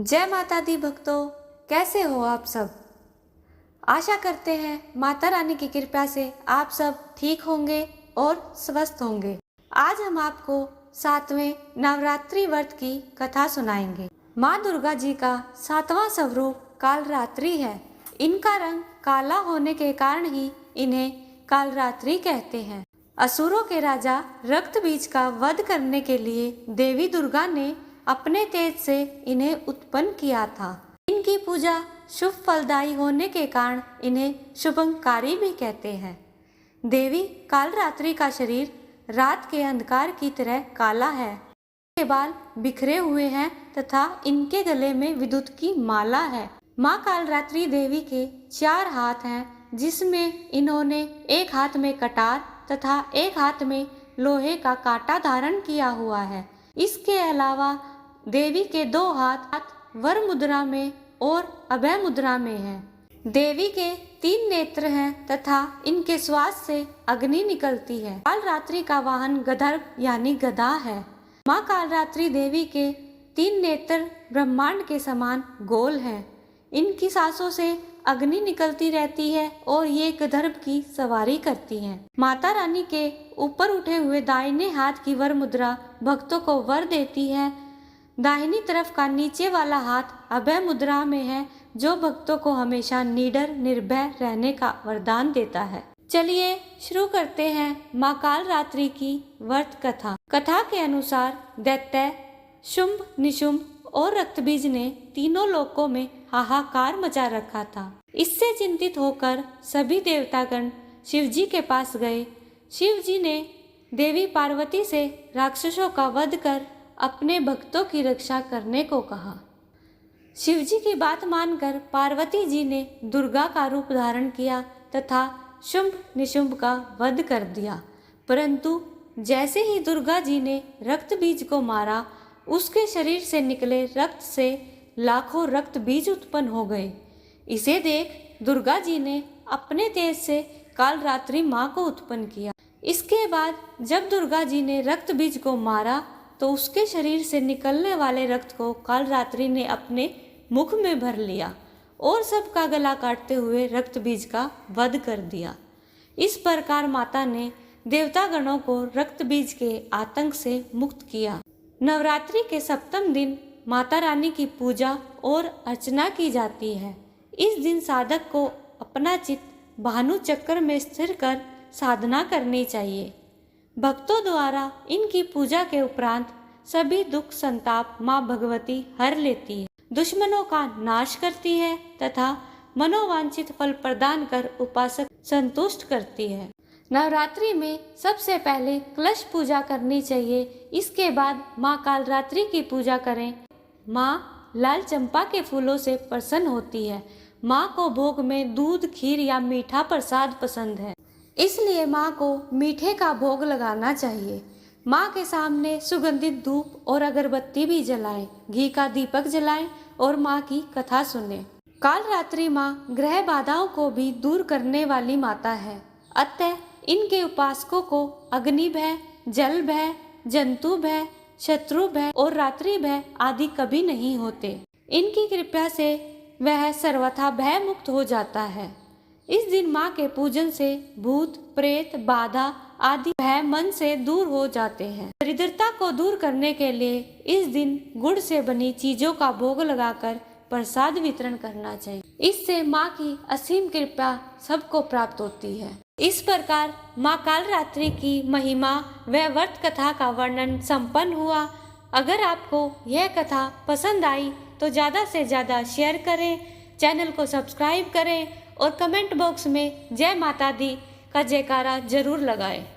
जय माता दी भक्तों, कैसे हो आप सब। आशा करते हैं माता रानी की कृपा से आप सब ठीक होंगे और स्वस्थ होंगे। आज हम आपको 7वें नवरात्रि व्रत की कथा सुनाएंगे। माँ दुर्गा जी का 7वां स्वरूप कालरात्रि है। इनका रंग काला होने के कारण ही इन्हें कालरात्रि कहते हैं। असुरों के राजा रक्त बीज का वध करने के लिए देवी दुर्गा ने अपने तेज से इन्हें उत्पन्न किया था। इनकी पूजा शुभ फलदायी होने के कारण इन्हें शुभंकारी भी कहते हैं। देवी कालरात्रि का शरीर रात के अंधकार की तरह काला है। इनके बाल बिखरे हुए हैं तथा इनके गले में विद्युत की माला है। माँ कालरात्रि देवी के 4 हाथ हैं, जिसमें इन्होंने एक हाथ में कटार तथा एक हाथ में लोहे का कांटा धारण किया हुआ है। इसके अलावा देवी के 2 हाथ वर मुद्रा में और अभय मुद्रा में हैं। देवी के 3 नेत्र हैं तथा इनके श्वास से अग्नि निकलती है। कालरात्रि का वाहन गंधर्व यानी गदा है। माँ कालरात्रि देवी के 3 नेत्र ब्रह्मांड के समान गोल हैं। इनकी सांसों से अग्नि निकलती रहती है और ये गंधर्व की सवारी करती हैं। माता रानी के ऊपर उठे हुए दाहिने हाथ की वर मुद्रा भक्तों को वर देती है। दाहिनी तरफ का नीचे वाला हाथ अभय मुद्रा में है, जो भक्तों को हमेशा निडर निर्भय रहने का वरदान देता है। चलिए शुरू करते हैं माँ कालरात्रि की व्रत कथा। कथा के अनुसार दैत्य शुंभ, निशुंभ और रक्तबीज ने तीनों लोकों में हाहाकार मचा रखा था। इससे चिंतित होकर सभी देवतागण शिवजी के पास गए। शिवजी ने देवी पार्वती से राक्षसों का वध कर अपने भक्तों की रक्षा करने को कहा। शिवजी की बात मानकर पार्वती जी ने दुर्गा का रूप धारण किया तथा शुंभ निशुंभ का वध कर दिया। परंतु जैसे ही दुर्गा जी ने रक्त बीज को मारा, उसके शरीर से निकले रक्त से लाखों रक्त बीज उत्पन्न हो गए। इसे देख दुर्गा जी ने अपने तेज से कालरात्रि माँ को उत्पन्न किया। इसके बाद जब दुर्गा जी ने रक्त बीज को मारा तो उसके शरीर से निकलने वाले रक्त को कालरात्रि ने अपने मुख में भर लिया और सबका गला काटते हुए रक्त बीज का वध कर दिया। इस प्रकार माता ने देवतागणों को रक्त बीज के आतंक से मुक्त किया। नवरात्रि के 7वें दिन माता रानी की पूजा और अर्चना की जाती है। इस दिन साधक को अपना चित्त भानु चक्र में स्थिर कर साधना करनी चाहिए। भक्तों द्वारा इनकी पूजा के उपरांत सभी दुख संताप माँ भगवती हर लेती है, दुश्मनों का नाश करती है तथा मनोवांछित फल प्रदान कर उपासक संतुष्ट करती है। नवरात्रि में सबसे पहले कलश पूजा करनी चाहिए। इसके बाद माँ कालरात्रि की पूजा करें। माँ लाल चंपा के फूलों से प्रसन्न होती है। माँ को भोग में दूध, खीर या मीठा प्रसाद पसंद है, इसलिए माँ को मीठे का भोग लगाना चाहिए। माँ के सामने सुगंधित धूप और अगरबत्ती भी जलाएं, घी का दीपक जलाएं और माँ की कथा सुनें। कालरात्रि माँ ग्रह बाधाओं को भी दूर करने वाली माता है। अतः इनके उपासकों को अग्नि भय, जल भय, जंतु भय, शत्रु भय और रात्रि भय आदि कभी नहीं होते। इनकी कृपा से वह सर्वथा भय मुक्त हो जाता है। इस दिन माँ के पूजन से भूत, प्रेत, बाधा आदि भय मन से दूर हो जाते हैं। दरिद्रता को दूर करने के लिए इस दिन गुड़ से बनी चीजों का भोग लगाकर प्रसाद वितरण करना चाहिए। इससे माँ की असीम कृपा सबको प्राप्त होती है। इस प्रकार माँ कालरात्रि की महिमा व व्रत कथा का वर्णन संपन्न हुआ। अगर आपको यह कथा पसंद आई तो ज़्यादा से ज़्यादा शेयर करें, चैनल को सब्सक्राइब करें और कमेंट बॉक्स में जय माता दी का जयकारा जरूर लगाएं।